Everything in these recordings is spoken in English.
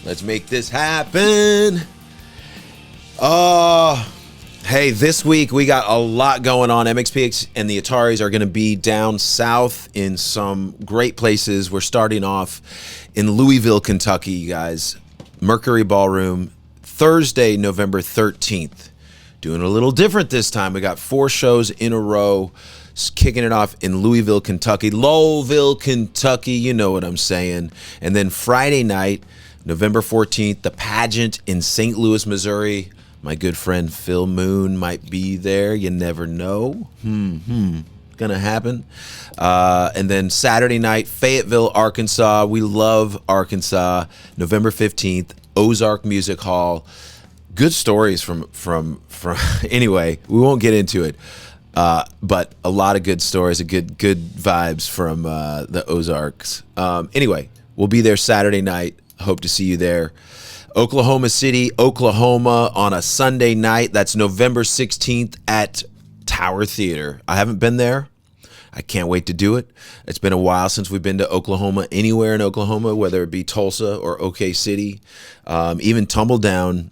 Let's make this happen. Hey, this week we got a lot going on. MXPX and the Ataris are going to be down south in some great places. We're starting off in Louisville, Kentucky, you guys. Mercury Ballroom, Thursday, November 13th. Doing a little different this time. We got 4 shows in a row, kicking it off in Louisville, Kentucky. Lowville, Kentucky, you know what I'm saying. And then Friday night, November 14th, the Pageant in St. Louis, Missouri. My good friend Phil Moon might be there. You never know. Gonna happen. And then Saturday night, Fayetteville, Arkansas. We love Arkansas. November 15th, Ozark Music Hall. Good stories from anyway, we won't get into it. But a lot of good stories, good vibes from the Ozarks. Anyway, we'll be there Saturday night. Hope to see you there. Oklahoma City, Oklahoma on a Sunday night. That's November 16th at Tower Theater. I haven't been there. I can't wait to do it. It's been a while since we've been to Oklahoma, anywhere in Oklahoma, whether it be Tulsa or OK City. Even Tumbledown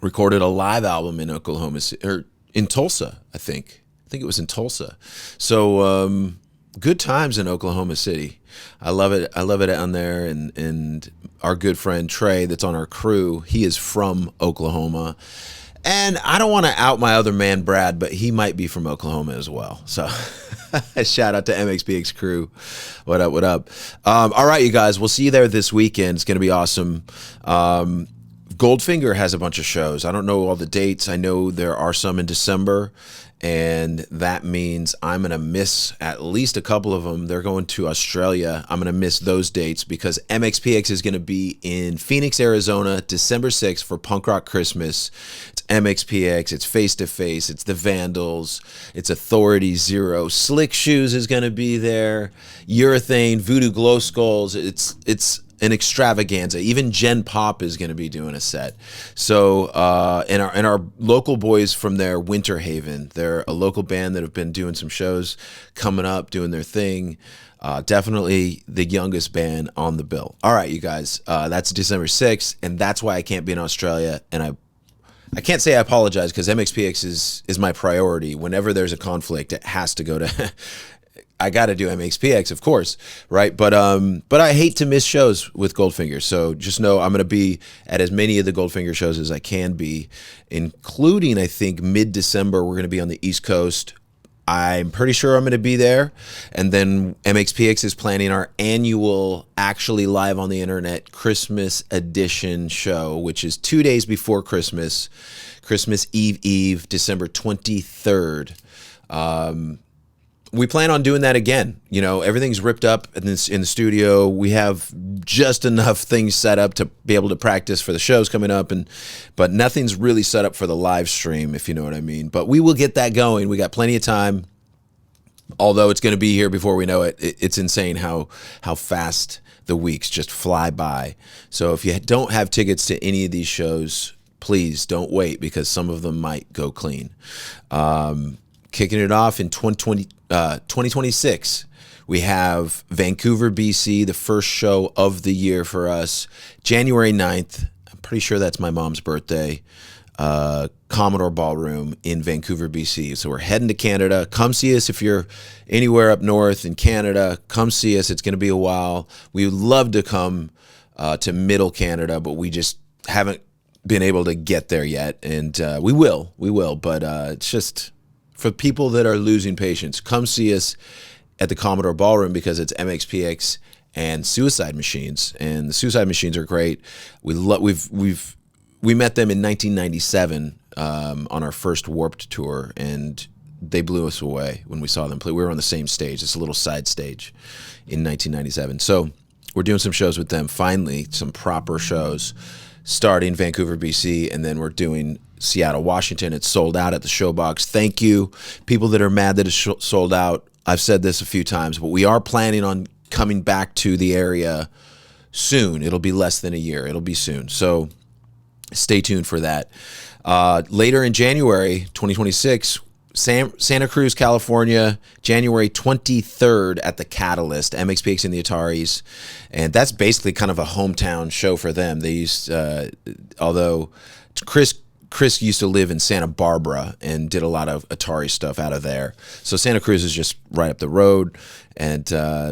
recorded a live album in Oklahoma City, or in Tulsa, I think. I think it was in Tulsa. So good times in Oklahoma City. I love it. I love it down there. And our good friend Trey, that's on our crew, he is from Oklahoma. And I don't want to out my other man, Brad, but he might be from Oklahoma as well. So shout out to MXPX crew. What up, what up? All right, you guys, we'll see you there this weekend. It's going to be awesome. Goldfinger has a bunch of shows. I don't know all the dates. I know there are some in December, and that means I'm going to miss at least a couple of them. They're going to Australia. I'm going to miss those dates because MXPX is going to be in Phoenix, Arizona, December 6th for Punk Rock Christmas. It's MXPX. It's Face to Face. It's the Vandals. It's Authority Zero. Slick Shoes is going to be there. Urethane, Voodoo Glow Skulls. It's an extravaganza. Even Gen Pop is going to be doing a set. So, and our local boys from there, Winter Haven, they're a local band that have been doing some shows coming up, doing their thing. Definitely the youngest band on the bill. All right, you guys, that's December 6th, and that's why I can't be in Australia. And I can't say I apologize because MXPX is my priority. Whenever there's a conflict, it has to go to I got to do MXPX, of course, right? But I hate to miss shows with Goldfinger. So just know I'm going to be at as many of the Goldfinger shows as I can be, including, I think, mid-December, we're going to be on the East Coast. I'm pretty sure I'm going to be there. And then MXPX is planning our annual, actually live on the internet, Christmas edition show, which is 2 days before Christmas Eve, December 23rd. We plan on doing that again. You know, everything's ripped up in the studio. We have just enough things set up to be able to practice for the shows coming up, but nothing's really set up for the live stream, if you know what I mean. But we will get that going. We got plenty of time. Although it's going to be here before we know it. It's insane how fast the weeks just fly by. So if you don't have tickets to any of these shows, please don't wait because some of them might go clean. Kicking it off in 2026, we have Vancouver, BC, the first show of the year for us, January 9th. I'm pretty sure that's my mom's birthday. Commodore Ballroom in Vancouver, BC. So we're heading to Canada. Come see us if you're anywhere up north in Canada. Come see us. It's going to be a while. We would love to come to Middle Canada, but we just haven't been able to get there yet. And we will. But it's just for people that are losing patience, come see us at the Commodore Ballroom because it's MXPX and Suicide Machines, and the Suicide Machines are great. We met them in 1997 on our first Warped tour, and they blew us away when we saw them play. We were on the same stage, this little side stage in 1997. So we're doing some shows with them, finally, some proper shows, starting Vancouver, BC, and then we're doing Seattle, Washington. It's sold out at the Showbox. Thank you, people that are mad that it's sold out. I've said this a few times, but we are planning on coming back to the area soon. It'll be less than a year. It'll be soon. So stay tuned for that. Later in January 2026, Santa Cruz, California, January 23rd at the Catalyst, MXPX and the Ataris. And that's basically kind of a hometown show for them. They used, although Chris used to live in Santa Barbara and did a lot of Atari stuff out of there. So Santa Cruz is just right up the road and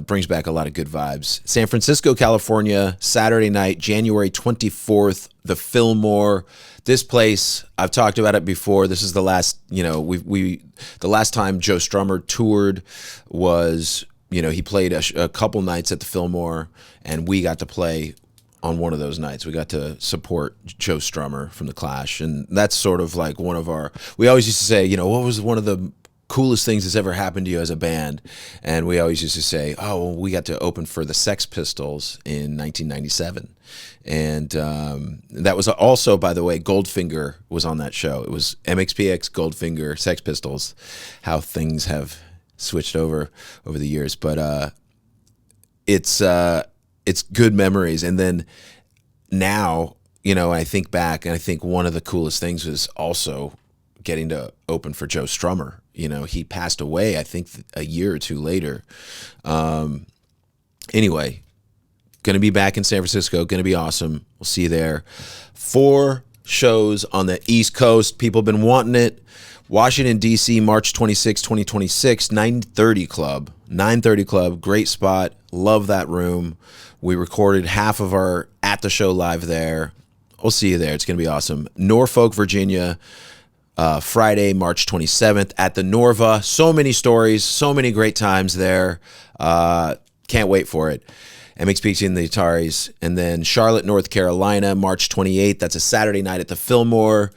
brings back a lot of good vibes. San Francisco, California, Saturday night, January 24th, the Fillmore. This place, I've talked about it before. This is the last, the last time Joe Strummer toured was, he played a couple nights at the Fillmore, and we got to play on one of those nights. We got to support Joe Strummer from The Clash, and that's sort of like one of our, we always used to say, what was one of the coolest things that's ever happened to you as a band? And we always used to say, oh, well, we got to open for the Sex Pistols in 1997. And that was also, by the way, Goldfinger was on that show. It was MXPX, Goldfinger, Sex Pistols, how things have switched over the years. But it's good memories. And then now, I think back, and I think one of the coolest things was also getting to open for Joe Strummer. He passed away, I think, a year or two later. Anyway, going to be back in San Francisco. Going to be awesome. We'll see you there. 4 shows on the East Coast. People have been wanting it. Washington, D.C., March 26, 2026, 930 Club. 930 Club, great spot. Love that room. We recorded half of our At the Show live there. We'll see you there. It's going to be awesome. Norfolk, Virginia, Friday, March 27th at the Norva. So many stories, so many great times there. Can't wait for it. MXPX and the Ataris. And then Charlotte, North Carolina, March 28th. That's a Saturday night at the Fillmore.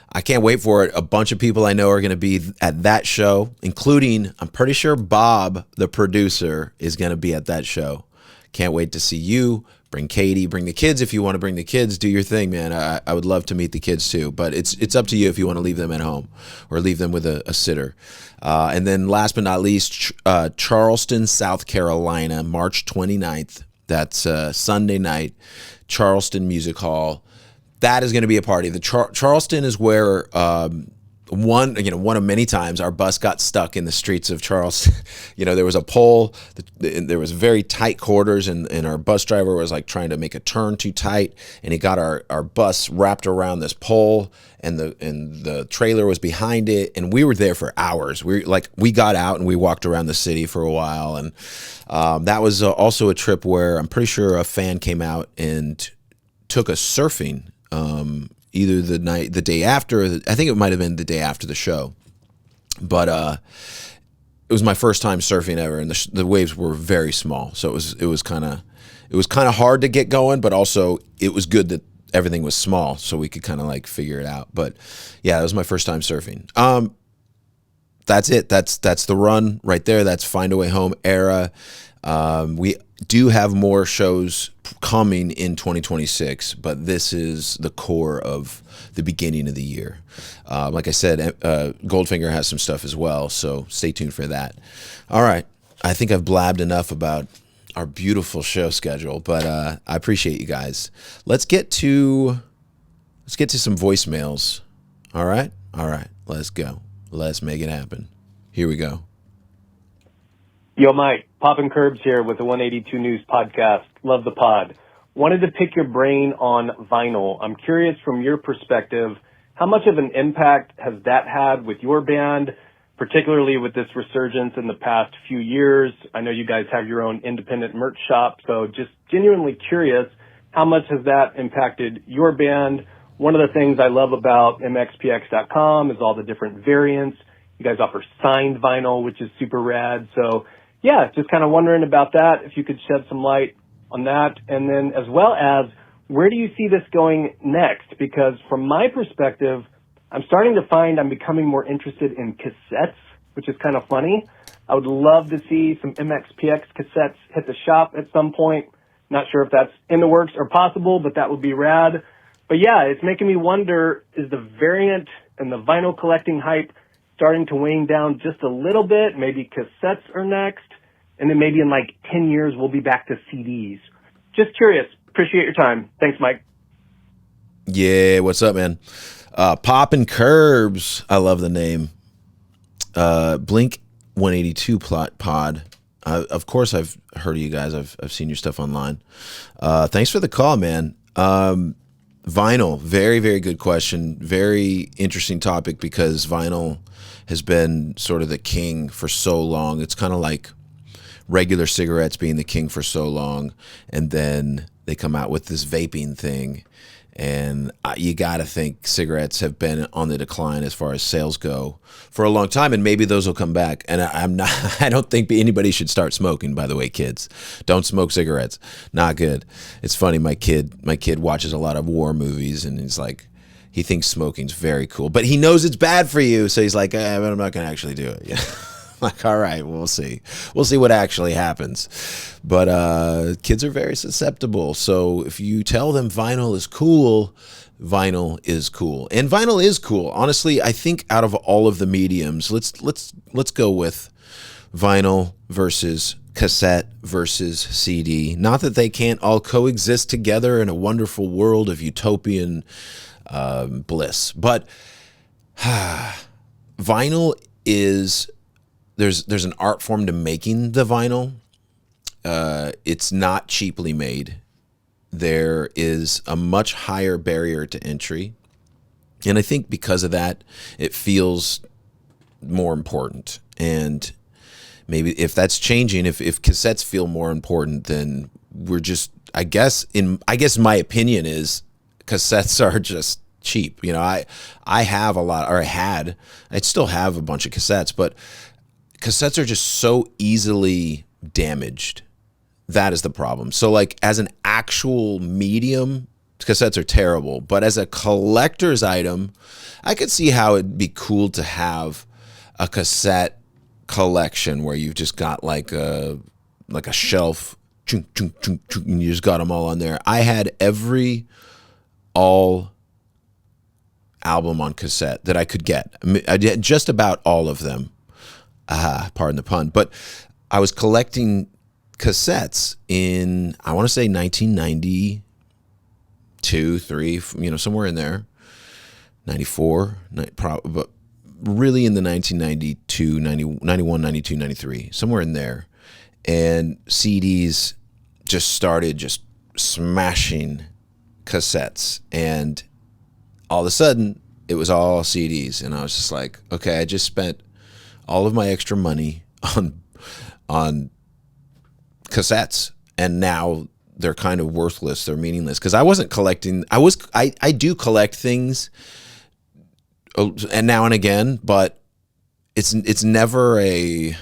I can't wait for it. A bunch of people I know are going to be at that show, including, I'm pretty sure Bob, the producer, is going to be at that show. Can't wait to see you. Bring Katie, bring the kids if you want to bring the kids. Do your thing, man. I would love to meet the kids too, but it's up to you if you want to leave them at home or leave them with a sitter. And then last but not least, Charleston, South Carolina, March 29th. That's Sunday night, Charleston Music Hall. That is going to be a party. The Charleston is where one of many times our bus got stuck in the streets of Charleston. There was a pole, there was very tight quarters, and our bus driver was like trying to make a turn too tight, and he got our bus wrapped around this pole, and the trailer was behind it, and we were there for hours. We got out and we walked around the city for a while, and that was also a trip where I'm pretty sure a fan came out and took us surfing. Either the day after, I think it might have been the day after the show, but it was my first time surfing ever, and the waves were very small, so it was kind of hard to get going, but also it was good that everything was small, so we could kind of like figure it out. But yeah, it was my first time surfing. That's it. That's the run right there. That's Find a Way Home era. We do have more shows coming in 2026, but this is the core of the beginning of the year. Like I said, Goldfinger has some stuff as well, so stay tuned for that. All right, I think I've blabbed enough about our beautiful show schedule, but I appreciate you guys. Let's get to some voicemails. All right, let's go. Let's make it happen. Here we go. Yo, Mike, Poppin' Curbs here with the 182 News podcast. Love the pod. Wanted to pick your brain on vinyl. I'm curious from your perspective, how much of an impact has that had with your band, particularly with this resurgence in the past few years? I know you guys have your own independent merch shop, so just genuinely curious, how much has that impacted your band? One of the things I love about MXPX.com is all the different variants. You guys offer signed vinyl, which is super rad. So yeah, just kind of wondering about that, if you could shed some light on that. And then as well as, where do you see this going next? Because from my perspective, I'm starting to find I'm becoming more interested in cassettes, which is kind of funny. I would love to see some MXPX cassettes hit the shop at some point. Not sure if that's in the works or possible, but that would be rad. But yeah, it's making me wonder, is the variant and the vinyl collecting hype starting to wane down just a little bit? Maybe cassettes are next, and then maybe in like 10 years we'll be back to CDs. Just curious. Appreciate your time. Thanks, Mike. Yeah, what's up, man? Poppin' Curbs. I love the name. Blink 182 pod. Of course, I've heard of you guys. I've seen your stuff online. Thanks for the call, man. Vinyl, very, very good question. Very interesting topic because vinyl has been sort of the king for so long. It's kind of like regular cigarettes being the king for so long, and then they come out with this vaping thing, and you got to think cigarettes have been on the decline as far as sales go for a long time, and maybe those will come back. And I don't think anybody should start smoking, by the way, kids. Don't smoke cigarettes. Not good. It's funny, my kid watches a lot of war movies, and he's like, he thinks smoking's very cool, but he knows it's bad for you, so he's like, I'm not going to actually do it. Like, all right, we'll see what actually happens. But kids are very susceptible, so if you tell them vinyl is cool, vinyl is cool. And vinyl is cool. Honestly, I think out of all of the mediums, let's go with vinyl versus cassette versus CD. Not that they can't all coexist together in a wonderful world of utopian bliss, but vinyl is, there's an art form to making the vinyl. It's not cheaply made. There is a much higher barrier to entry, and I think because of that, it feels more important. And maybe if that's changing, if cassettes feel more important, then we're just, I guess my opinion is cassettes are just cheap. I have a lot, or I still have a bunch of cassettes, but cassettes are just so easily damaged. That is the problem. So like as an actual medium, cassettes are terrible, but as a collector's item, I could see how it'd be cool to have a cassette collection where you've just got like a shelf, and you just got them all on there. I had all album on cassette that I could get. I did just about all of them. Pardon the pun, but I was collecting cassettes in, I want to say 1992, 3, somewhere in there, 94, but really in the 1992, 91, 92, 93, somewhere in there. And CDs just started just smashing cassettes, and all of a sudden it was all CDs, and I was just like, okay, I just spent all of my extra money on cassettes, and now they're kind of worthless. They're meaningless because I wasn't collecting. I do collect things, and now and again, but it's never a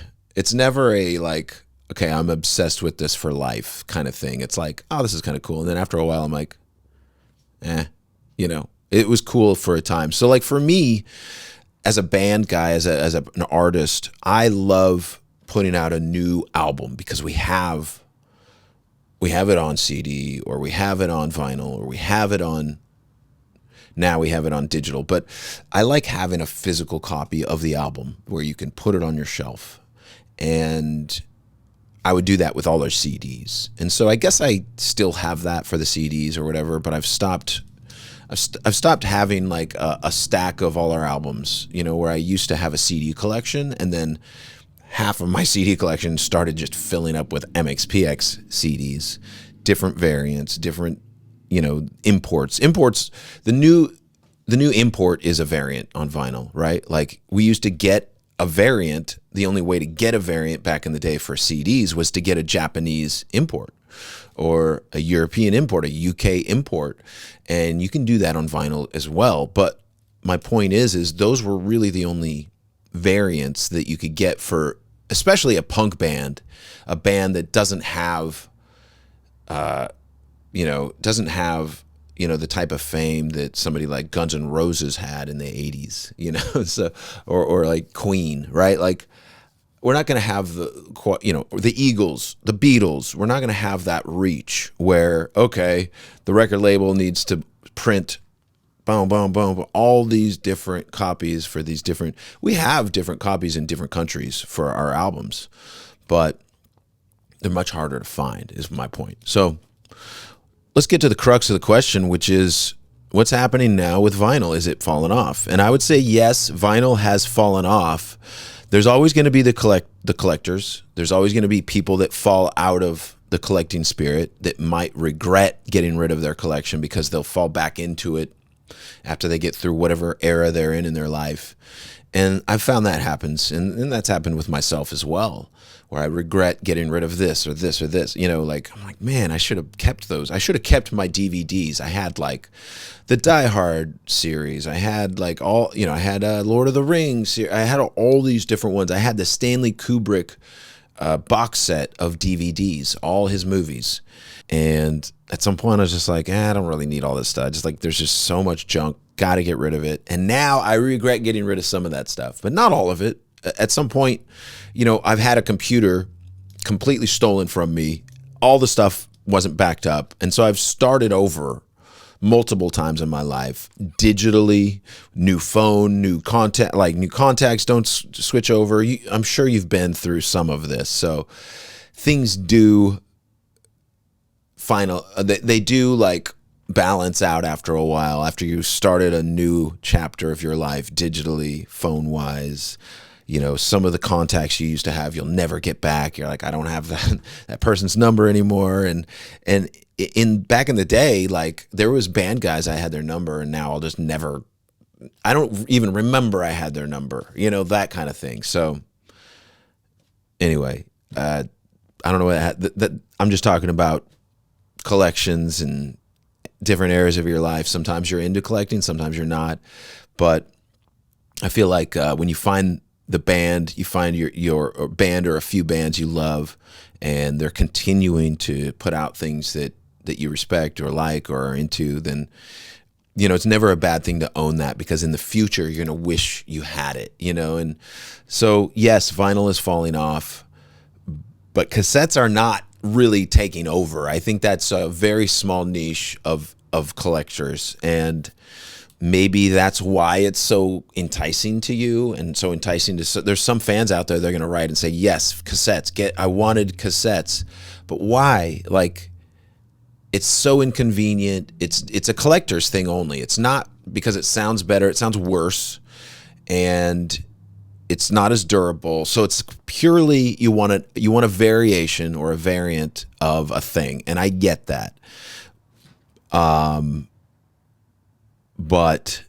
like, okay, I'm obsessed with this for life kind of thing. It's like, oh, this is kind of cool, and then after a while, I'm like, it was cool for a time. So like for me, as a band guy, as an artist, I love putting out a new album because we have it on CD, or we have it on vinyl, or we have it on digital. But I like having a physical copy of the album where you can put it on your shelf. And I would do that with all our CDs. And so I guess I still have that for the CDs or whatever, but I've stopped having like a stack of all our albums, where I used to have a CD collection, and then half of my CD collection started just filling up with MXPX CDs, different variants, different, imports. The new import is a variant on vinyl, right? Like we used to get a variant. The only way to get a variant back in the day for CDs was to get a Japanese import, or a European import, a UK import. And you can do that on vinyl as well. But my point is those were really the only variants that you could get for, especially a punk band, a band that doesn't have, the type of fame that somebody like Guns N' Roses had in the 80s, so, or like Queen, right? Like, we're not going to have the Eagles, the Beatles. We're not going to have that reach where, okay, the record label needs to print, boom, boom, boom, all these different copies for these different. We have different copies in different countries for our albums, but they're much harder to find, is my point. So let's get to the crux of the question, which is, what's happening now with vinyl? Is it fallen off? And I would say yes, vinyl has fallen off. there's always going to be the collectors. There's always going to be people that fall out of the collecting spirit that might regret getting rid of their collection because they'll fall back into it after they get through whatever era they're in their life. And I've found that happens, and that's happened with myself as well, where I regret getting rid of this or this or this. You know, like, I'm like, man, I should have kept those. I should have kept my DVDs. I had like the Die Hard series. I had like all, you know, I had Lord of the Rings. I had all these different ones. I had the Stanley Kubrick box set of DVDs, all his movies. And at some point I was just like, I don't really need all this stuff. Just like, there's just so much junk, got to get rid of it. And now I regret getting rid of some of that stuff, but not all of it. At some point, you know, I've had a computer completely stolen from me. All the stuff wasn't backed up. And so I've started over multiple times in my life, digitally, new phone, new contact, like new contacts don't switch over. I'm sure you've been through some of this. So things do they do like balance out after a while, after you started a new chapter of your life digitally, phone wise. You know, some of the contacts you used to have, you'll never get back. You're like, I don't have that person's number anymore. And in back in the day, like, there was band guys, I had their number, and now I'll just never, I don't even remember I had their number, you know, that kind of thing. So anyway, I don't know what I'm just talking about collections and different areas of your life. Sometimes you're into collecting, sometimes you're not. But I feel like when you find the band, you find your band or a few bands you love, and they're continuing to put out things that you respect or like or are into, then, you know, it's never a bad thing to own that, because in the future you're going to wish you had it, you know. And so, yes, vinyl is falling off, but cassettes are not really taking over. I think that's a very small niche of collectors, and maybe that's why it's so enticing to you and so enticing to, there's some fans out there, they're going to write and say, yes, cassettes, I wanted cassettes, but why? Like, it's so inconvenient. It's a collector's thing only. It's not because it sounds better. It sounds worse, and it's not as durable. So it's purely, you want a variation or a variant of a thing, and I get that. But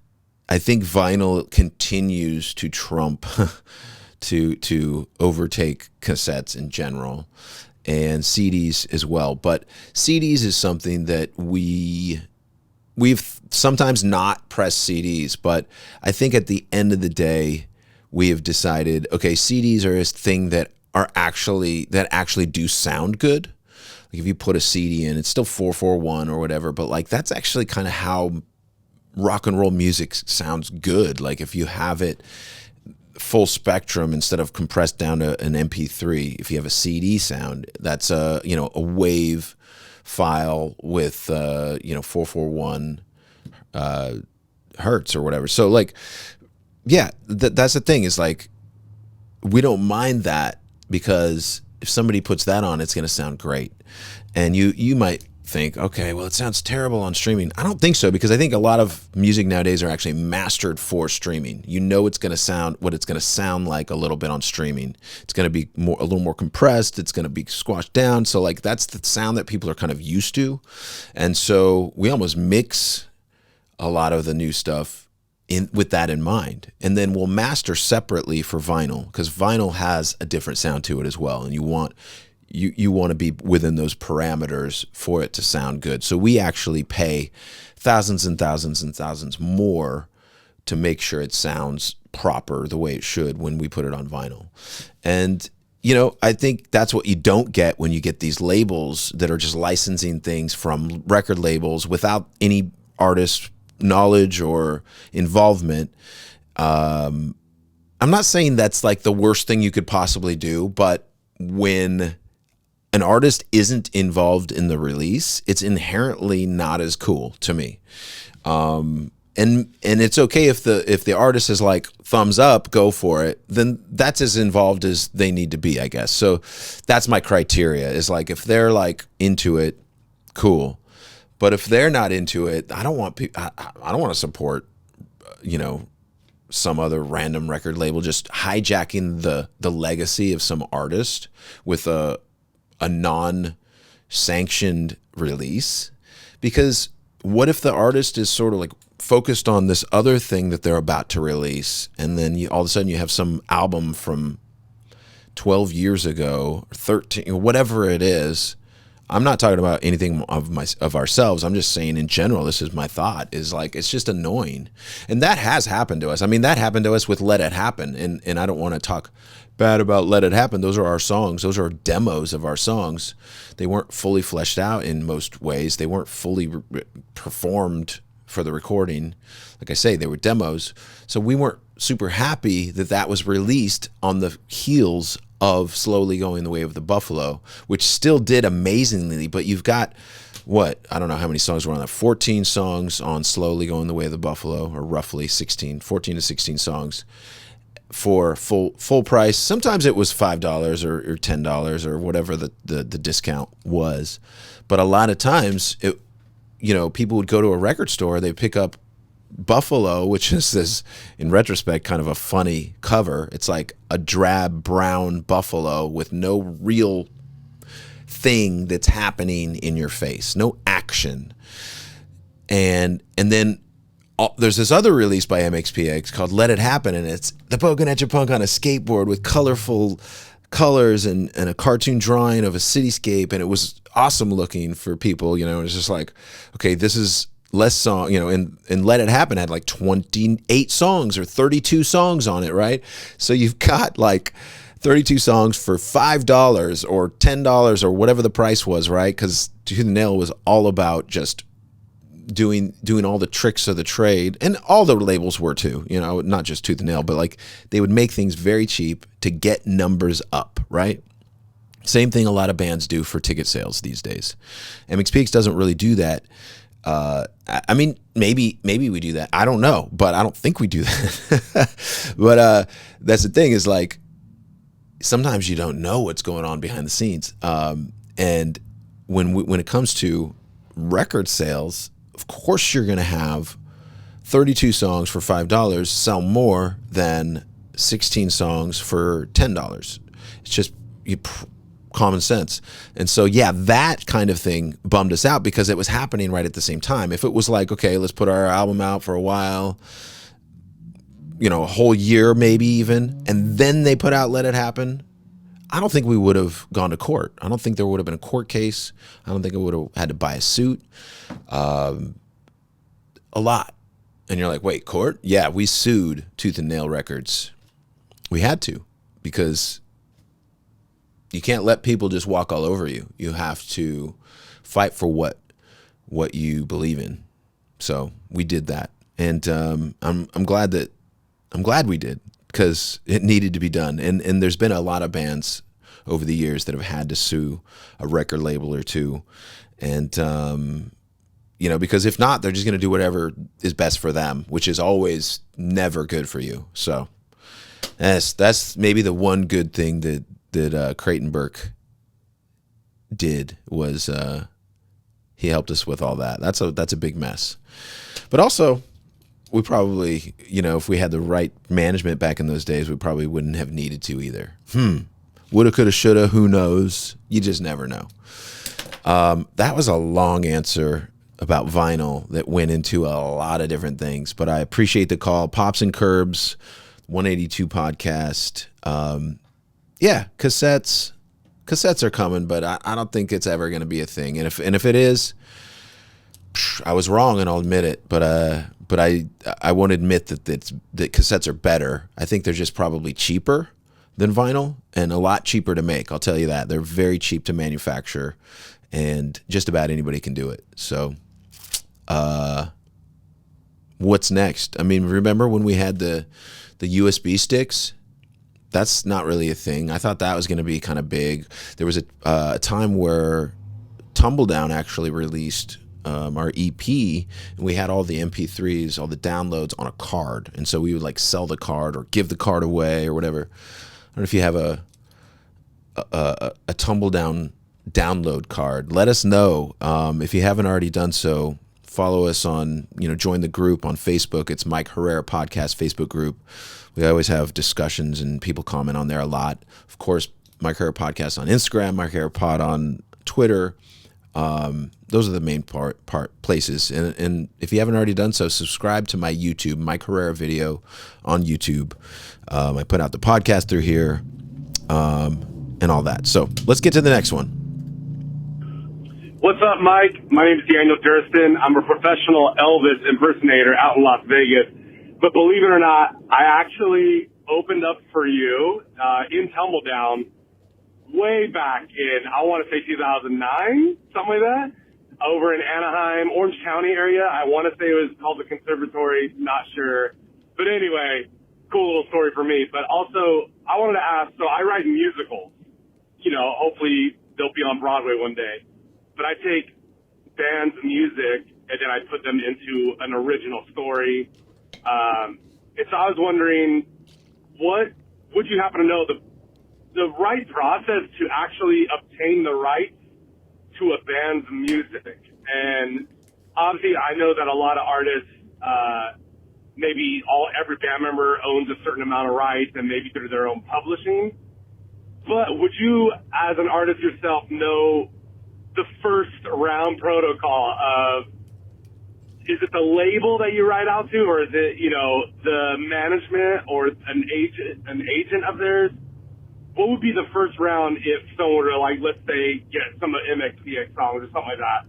I think vinyl continues to trump, to overtake cassettes in general, and CDs as well. But CDs is something that we've sometimes not pressed CDs, but I think at the end of the day, we have decided, okay, CDs are a thing that actually do sound good. Like, if you put a CD in, it's still 441 or whatever, but like, that's actually kind of how rock and roll music sounds good. Like, if you have it full spectrum instead of compressed down to an MP3, if you have a CD sound, that's a wave file with 441 hertz or whatever. So like, yeah, that's the thing, is like, we don't mind that, because if somebody puts that on, it's going to sound great. And you might think, okay, well, it sounds terrible on streaming. I don't think so, because I think a lot of music nowadays are actually mastered for streaming. You know, it's going to sound what it's going to sound like a little bit on streaming. It's going to be a little more compressed. It's going to be squashed down. So like, that's the sound that people are kind of used to. And so we almost mix a lot of the new stuff with that in mind, and then we'll master separately for vinyl, because vinyl has a different sound to it as well, and you want to be within those parameters for it to sound good. So we actually pay thousands and thousands and thousands more to make sure it sounds proper the way it should when we put it on vinyl. And you know, I think that's what you don't get when you get these labels that are just licensing things from record labels without any artist knowledge or involvement. I'm not saying that's like the worst thing you could possibly do, but when an artist isn't involved in the release, it's inherently not as cool to me. And it's okay if the artist is like, thumbs up, go for it, then that's as involved as they need to be, I guess. So that's my criteria, is like, if they're like into it, cool. But if they're not into it, I don't want to support, some other random record label just hijacking the legacy of some artist with a non-sanctioned release. Because what if the artist is sort of like focused on this other thing that they're about to release, and then all of a sudden you have some album from 12 years ago, or 13, whatever it is. I'm not talking about anything of ourselves. I'm just saying in general, this is my thought, is like, it's just annoying. And that has happened to us. I mean, that happened to us with Let It Happen. And I don't want to talk bad about Let It Happen. Those are our songs. Those are demos of our songs. They weren't fully fleshed out in most ways. They weren't fully performed for the recording. Like I say, they were demos. So we weren't super happy that that was released on the heels of Slowly Going the Way of the Buffalo, which still did amazingly. But you've got, what, I don't know how many songs were on that, 14 songs on Slowly Going the Way of the Buffalo, or roughly 14 to 16 songs for full price. Sometimes it was $5 or $10 or whatever the discount was. But a lot of times, people would go to a record store, they pick up Buffalo, which is this, in retrospect, kind of a funny cover. It's like a drab brown buffalo with no real thing that's happening in your face, no action. And then there's this other release by MXPX called Let It Happen, and it's the Poking at Your Punk on a skateboard with colorful colors and a cartoon drawing of a cityscape, and it was awesome looking for people. It's just like, okay, this is less song, and Let It Happen had like 28 songs or 32 songs on it, right? So you've got like 32 songs for $5 or $10 or whatever the price was, right? Because Tooth and Nail was all about just doing all the tricks of the trade, and all the labels were too, not just Tooth and Nail, but like they would make things very cheap to get numbers up, right? Same thing a lot of bands do for ticket sales these days. MXPX doesn't really do that. I mean, maybe we do that. I don't know, but I don't think we do that. But that's the thing, is like, sometimes you don't know what's going on behind the scenes. And when it comes to record sales, of course you're going to have 32 songs for $5 sell more than 16 songs for $10. It's just common sense. And so, yeah, that kind of thing bummed us out because it was happening right at the same time. If it was like, okay, let's put our album out for a while, a whole year maybe even, and then they put out Let It Happen, I don't think we would have gone to court. I don't think there would have been a court case. I don't think I would have had to buy a suit. A lot. And you're like, wait, court? Yeah, we sued Tooth and Nail Records. We had to, because you can't let people just walk all over you. You have to fight for what you believe in. So we did that, and I'm glad we did, because it needed to be done. And there's been a lot of bands over the years that have had to sue a record label or two, and because if not, they're just going to do whatever is best for them, which is always never good for you. So that's maybe the one good thing that Creighton Burke did, was he helped us with all that. That's a big mess. But also, we probably, if we had the right management back in those days, we probably wouldn't have needed to either. Woulda, coulda, shoulda, who knows? You just never know. That was a long answer about vinyl that went into a lot of different things, but I appreciate the call. Pops and Curbs, 182 podcast. Yeah, cassettes are coming, but I don't think it's ever going to be a thing. And if it is, I was wrong, and I'll admit it. But I won't admit that cassettes are better. I think they're just probably cheaper than vinyl, and a lot cheaper to make. I'll tell you that. They're very cheap to manufacture, and just about anybody can do it. So, what's next? I mean, remember when we had the USB sticks? That's not really a thing. I thought that was going to be kind of big. There was a time where Tumbledown actually released our EP, and we had all the MP3s, all the downloads on a card. And so we would like sell the card or give the card away or whatever. I don't know if you have a Tumbledown download card. Let us know. If you haven't already done so, follow us on, join the group on Facebook. It's Mike Herrera Podcast Facebook group. We always have discussions and people comment on there a lot. Of course, Mike Herrera Podcast on Instagram, Mike Herrera Pod on Twitter. Those are the main places. And if you haven't already done so, subscribe to my YouTube, Mike Herrera Video on YouTube. I put out the podcast through here, and all that. So let's get to the next one. What's up, Mike? My name is Daniel Durston. I'm a professional Elvis impersonator out in Las Vegas. But believe it or not, I actually opened up for you in Tumbledown way back in, I want to say 2009, something like that, over in Anaheim, Orange County area. I want to say it was called the Conservatory, not sure. But anyway, cool little story for me. But also, I wanted to ask, so I write musicals. Hopefully they'll be on Broadway one day. But I take bands' music and then I put them into an original story. And so I was wondering, what would you happen to know the right process to actually obtain the rights to a band's music? And obviously I know that a lot of artists, maybe every band member owns a certain amount of rights and maybe through their own publishing. But would you, as an artist yourself, know the first round protocol of, is it the label that you write out to, or is it, the management or an agent of theirs? What would be the first round if someone were to, let's say, get some of MXPX songs or something like that?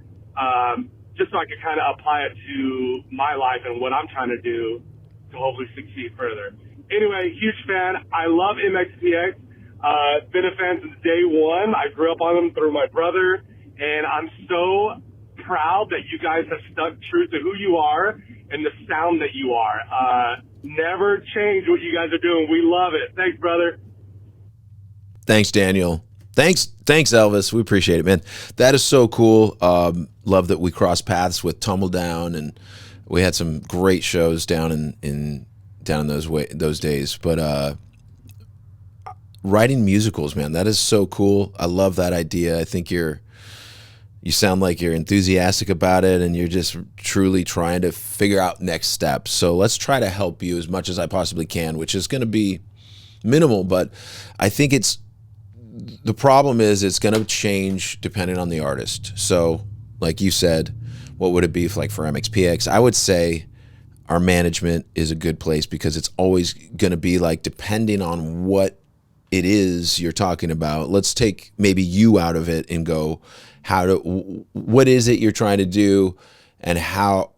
Just so I could kind of apply it to my life and what I'm trying to do to hopefully succeed further. Anyway, huge fan. I love MXPX. Been a fan since day one. I grew up on them through my brother, and I'm so proud that you guys have stuck true to who you are and the sound that you are. Never change what you guys are doing. We love it. Thanks, brother. Thanks, Daniel. Thanks, Elvis. We appreciate it, man. That is so cool. Love that we crossed paths with Tumbledown, and we had some great shows down in those days. But writing musicals, man, that is so cool. I love that idea. I think you sound like you're enthusiastic about it, and you're just truly trying to figure out next steps. So let's try to help you as much as I possibly can, which is going to be minimal, but I think the problem is it's going to change depending on the artist. So like you said, what would it be for MXPX? I would say our management is a good place, because it's always going to be depending on what it is you're talking about. Let's take maybe you out of it and go, what is it you're trying to do, and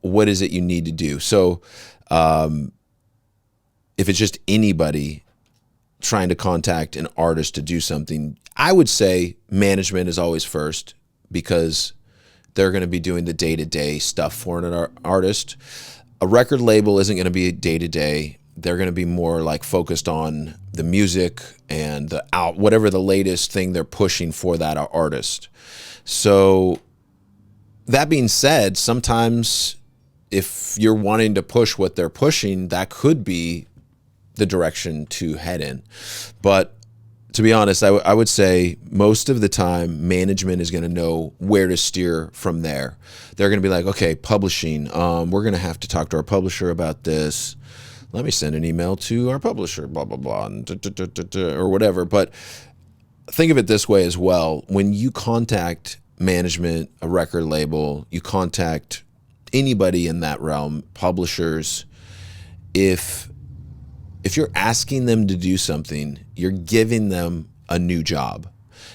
what is it you need to do? So if it's just anybody trying to contact an artist to do something, I would say management is always first, because they're going to be doing the day-to-day stuff for an artist. A record label isn't going to be day-to-day. They're going to be more focused on the music and whatever the latest thing they're pushing for that artist. So that being said, sometimes if you're wanting to push what they're pushing, that could be the direction to head in. But to be honest, I would say most of the time management is going to know where to steer from there. They're going to be like, okay, publishing, we're going to have to talk to our publisher about this. Let me send an email to our publisher, blah, blah, blah, or whatever. But think of it this way as well. When you contact management, a record label, you contact anybody in that realm, publishers, if you're asking them to do something, you're giving them a new job.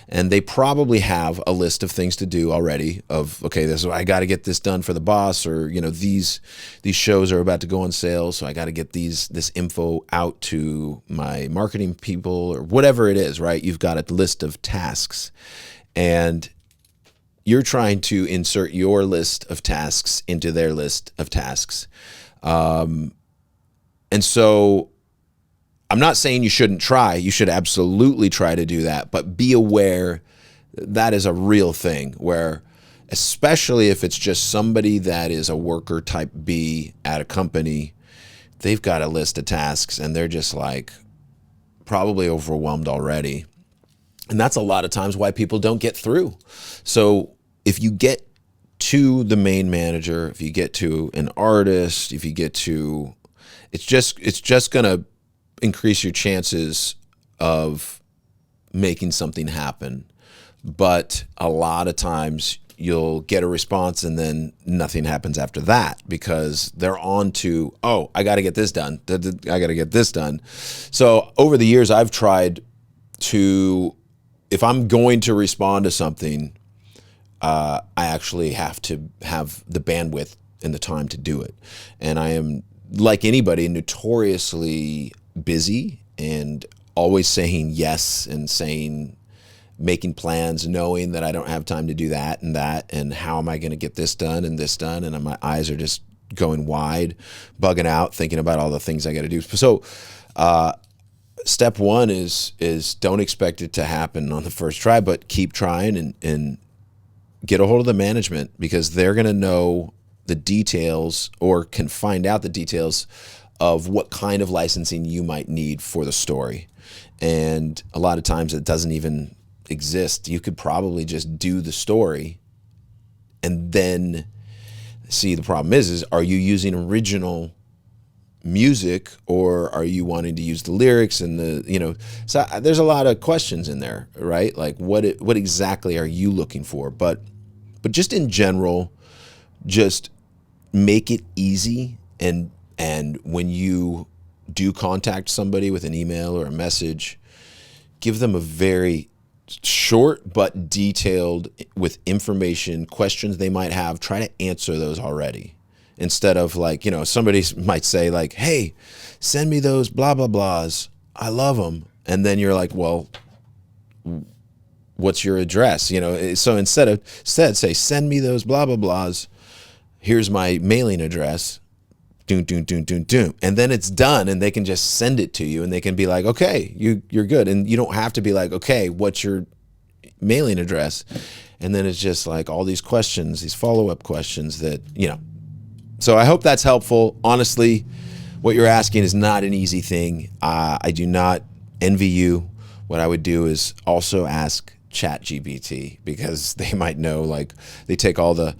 And they probably have a list of things to do already of, okay, I got to get this done for the boss, or, these shows are about to go on sale, so I got to get this info out to my marketing people, or whatever it is, right? You've got a list of tasks, and you're trying to insert your list of tasks into their list of tasks. And so I'm not saying you shouldn't try. You should absolutely try to do that, but be aware that is a real thing, where especially if it's just somebody that is a worker type B at a company, they've got a list of tasks and they're just probably overwhelmed already. And that's a lot of times why people don't get through. So if you get to the main manager, if you get to an artist, if you get to, it's just gonna increase your chances of making something happen. But a lot of times you'll get a response and then nothing happens after that because they're on to, oh, I got to get this done. I got to get this done. So over the years, I've tried to, if I'm going to respond to something, I actually have to have the bandwidth and the time to do it. And I am, like anybody, notoriously busy and always saying yes and making plans, knowing that I don't have time to do that, and how am I going to get this done, and my eyes are just going wide, bugging out, thinking about all the things I got to do. So step one is don't expect it to happen on the first try, but keep trying and get a hold of the management, because they're going to know the details or can find out the details of what kind of licensing you might need for the story. And a lot of times it doesn't even exist. You could probably just do the story and then see. The problem is are you using original music, or are you wanting to use the lyrics and so there's a lot of questions in there, right? Like what exactly are you looking for? But just in general, just make it easy, and when you do contact somebody with an email or a message, give them a very short but detailed, with information, questions they might have. Try to answer those already, instead of somebody might say like, hey, send me those blah blah blahs, I love them, and then you're like, well, what's your address? So instead say, send me those blah blah blahs, here's my mailing address, doom, and then it's done, and they can just send it to you, and they can be like, okay, you're good. And you don't have to be like, okay, what's your mailing address? And then it's just like all these questions, these follow-up questions that, So I hope that's helpful. Honestly, what you're asking is not an easy thing. I do not envy you. What I would do is also ask ChatGPT, because they might know, like, they take all the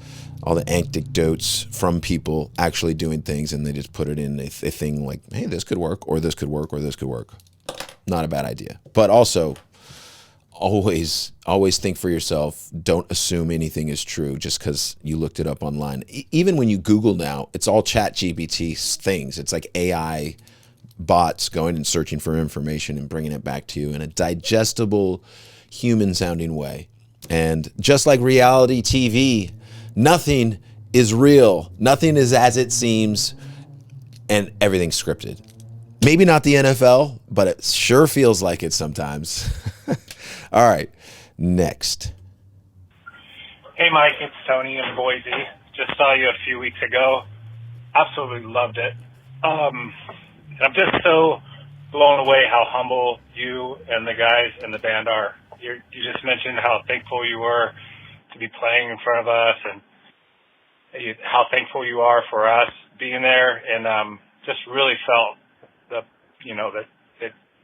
anecdotes from people actually doing things, and they just put it in a thing like, hey, this could work, or this could work, or this could work. Not a bad idea. But also, always think for yourself. Don't assume anything is true just because you looked it up online. Even when you Google now, it's all ChatGPT things. It's like AI bots going and searching for information and bringing it back to you in a digestible, human-sounding way. And just like reality TV, nothing is real. Nothing is as it seems, and everything's scripted. Maybe not the NFL, but it sure feels like it sometimes. All right, next. Hey, Mike, it's Tony in Boise. Just saw you a few weeks ago. Absolutely loved it. And I'm just so blown away how humble you and the guys in the band are. You just mentioned how thankful you were to be playing in front of us, and how thankful you are for us being there, and just really felt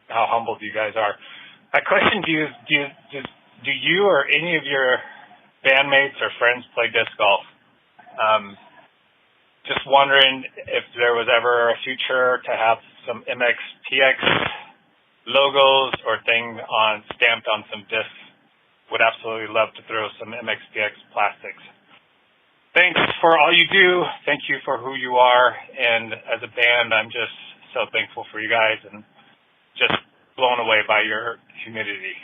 how humbled you guys are. My question to you is, do you or any of your bandmates or friends play disc golf? Just wondering if there was ever a future to have some MXPX logos or thing stamped on some discs. Would absolutely love to throw some MXPX plastics. Thanks for all you do. Thank you for who you are. And as a band, I'm just so thankful for you guys, and just blown away by your humility.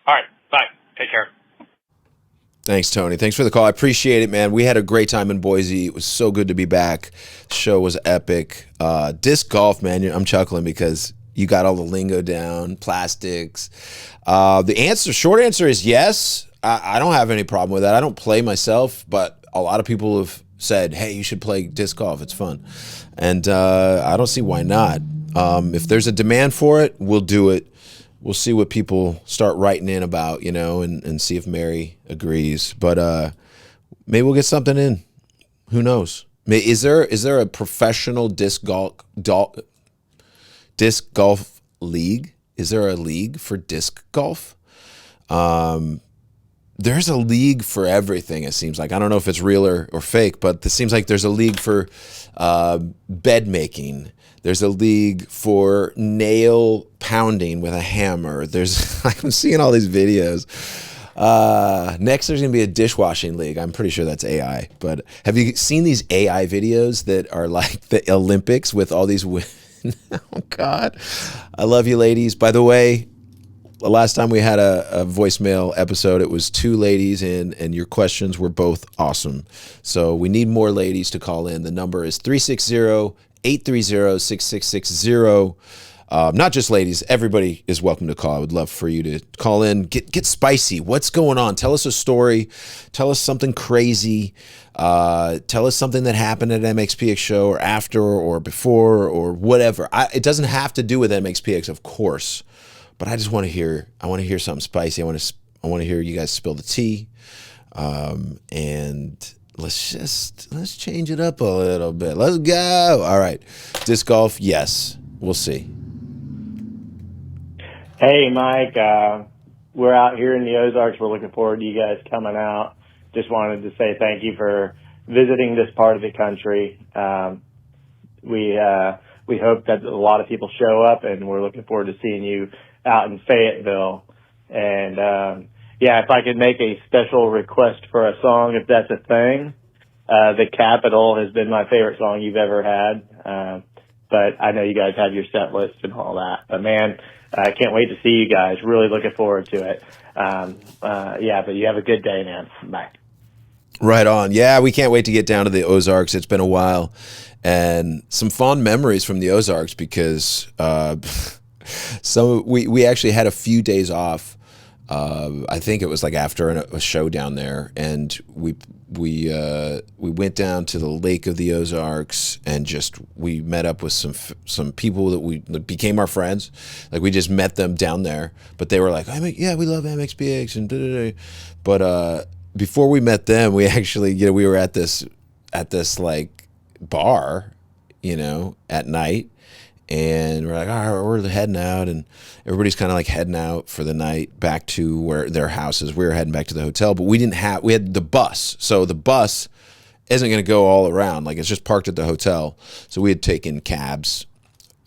All right, bye. Take care. Thanks, Tony. Thanks for the call. I appreciate it, man. We had a great time in Boise. It was so good to be back. The show was epic. Disc golf, man, I'm chuckling because you got all the lingo down, plastics. The short answer is yes. I don't have any problem with that. I don't play myself, but a lot of people have said, hey, you should play disc golf. It's fun. And I don't see why not. If there's a demand for it, we'll do it. We'll see what people start writing in about, and see if Mary agrees. But maybe we'll get something in. Who knows? Is there a professional disc golf league? Is there a league for disc golf? there's a league for everything, it seems like. I don't know if it's real or fake, but it seems like there's a league for bed making. There's a league for nail pounding with a hammer. I'm seeing all these videos. Next, there's going to be a dishwashing league. I'm pretty sure that's AI. But have you seen these AI videos that are like the Olympics with all these women? Oh, God. I love you, ladies. By the way, the last time we had a voicemail episode, it was 2 ladies in, and your questions were both awesome. So we need more ladies to call in. The number is 360-830-6660. Not just ladies, everybody is welcome to call. I would love for you to call in. Get spicy. What's going on? Tell us a story. Tell us something crazy. Tell us something that happened at MXPX show or after or before or whatever. It doesn't have to do with MXPX, of course. But I just want to hear. I want to hear something spicy. I want to hear you guys spill the tea, and let's change it up a little bit. Let's go. All right, disc golf. Yes, we'll see. Hey, Mike. We're out here in the Ozarks. We're looking forward to you guys coming out. Just wanted to say thank you for visiting this part of the country. We hope that a lot of people show up, and we're looking forward to seeing you out in Fayetteville. And if I could make a special request for a song, if that's a thing, The Capitol has been my favorite song you've ever had. But I know you guys have your set list and all that. But man, I can't wait to see you guys. Really looking forward to it. But you have a good day, man. Bye. Right on. Yeah, we can't wait to get down to the Ozarks. It's been a while. And some fond memories from the Ozarks because so we actually had a few days off. I think it was like after a show down there, and we went down to the Lake of the Ozarks and we met up with some people that became our friends. Like we just met them down there, but they were like, yeah, we love MXPX and da-da-da. But before we met them, we actually we were at this like bar, at night. And we're like, all right, we're heading out, and everybody's kind of like heading out for the night back to where their houses. We were heading back to the hotel, but we had the bus. So the bus isn't going to go all around. Like it's just parked at the hotel. So we had taken cabs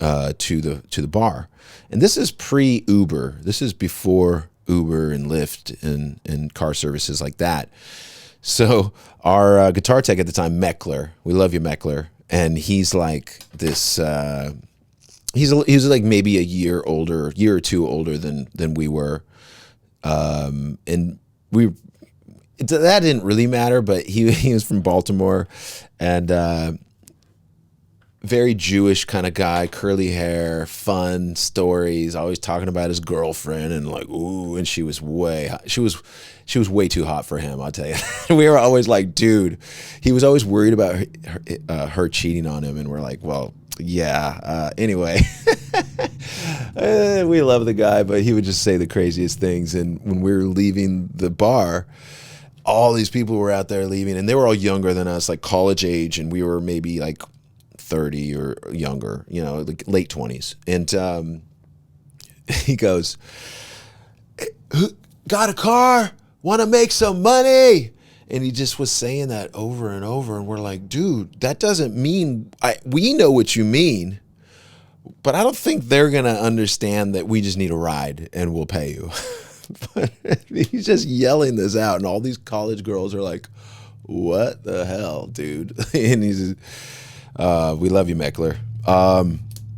to the bar. And this is pre-Uber. This is before Uber and Lyft and car services like that. So our guitar tech at the time, Meckler, we love you, Meckler. And he's like this... He was like maybe a year or two older than we were, and that didn't really matter. But he was from Baltimore, and very Jewish kind of guy, curly hair, fun stories, always talking about his girlfriend and like ooh, and she was way too hot for him. I'll tell you. We were always like, dude, he was always worried about her cheating on him, and we're like, well. Yeah. Anyway, we love the guy, but he would just say the craziest things. And when we were leaving the bar, all these people were out there leaving, and they were all younger than us, like college age, and we were maybe like 30 or younger, like late 20s. And he goes, "Got a car? Want to make some money?" And he just was saying that over and over. And we're like, dude, that doesn't mean, we know what you mean, but I don't think they're going to understand that we just need a ride and we'll pay you. But he's just yelling this out. And all these college girls are like, what the hell, dude? And he's, we love you, Meckler.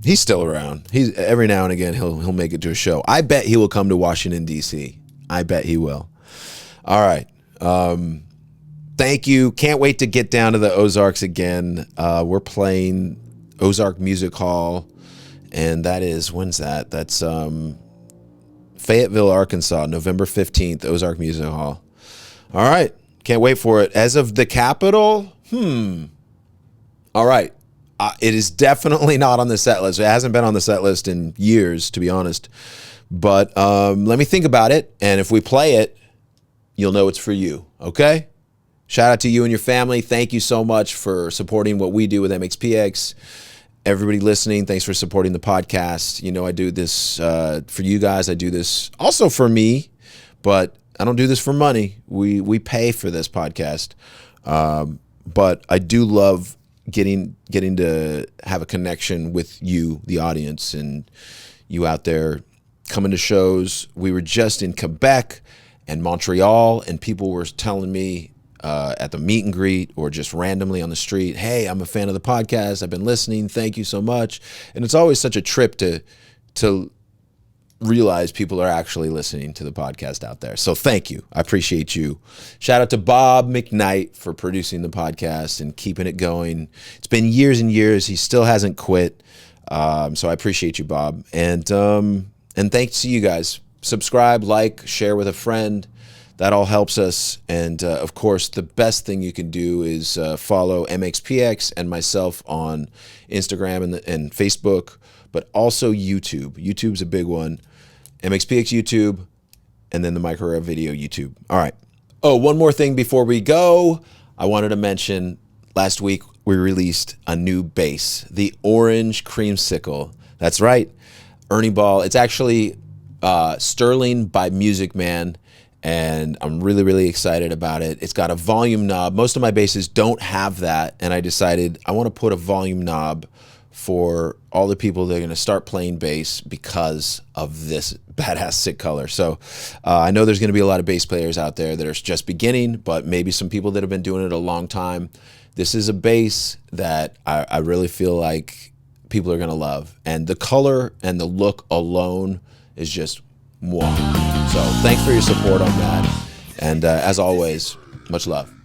He's still around. He's every now and again, he'll make it to a show. I bet he will come to Washington, D.C. I bet he will. All right. Thank you. Can't wait to get down to the Ozarks again. We're playing Ozark Music Hall, and that is, when's that? That's Fayetteville, Arkansas, November 15th, Ozark Music Hall. All right. Can't wait for it. As of the Capitol, all right. It is definitely not on the set list. It hasn't been on the set list in years, to be honest. But let me think about it, and if we play it, you'll know it's for you, okay? Shout out to you and your family. Thank you so much for supporting what we do with MXPX. Everybody listening, thanks for supporting the podcast. I do this for you guys. I do this also for me, but do this for money. We pay for this podcast, but I do love getting to have a connection with you, the audience, and you out there coming to shows. We were just in Quebec and Montreal, and people were telling me at the meet and greet or just randomly on the street, hey, I'm a fan of the podcast. I've been listening. Thank you so much. And it's always such a trip to realize people are actually listening to the podcast out there. So thank you. I appreciate you. Shout out to Bob McKnight for producing the podcast and keeping it going. It's been years and years. He still hasn't quit. So I appreciate you, Bob. And thanks to you guys. Subscribe, like, share with a friend. That all helps us. And of course, the best thing you can do is follow MXPX and myself on Instagram and Facebook, but also YouTube. YouTube's a big one. MXPX YouTube, and then the Mike Herrera video YouTube. All right. Oh, one more thing before we go. I wanted to mention last week we released a new bass, the Orange Creamsicle. That's right, Ernie Ball. It's actually Sterling by Music Man, and I'm really, really excited about it. It's got a volume knob. Most of my basses don't have that, and I decided I want to put a volume knob for all the people that are going to start playing bass because of this badass sick color. So I know there's going to be a lot of bass players out there that are just beginning, but maybe some people that have been doing it a long time. This is a bass that I really feel like people are going to love. And the color and the look alone is just mwah. So thanks for your support on that. And as always, much love.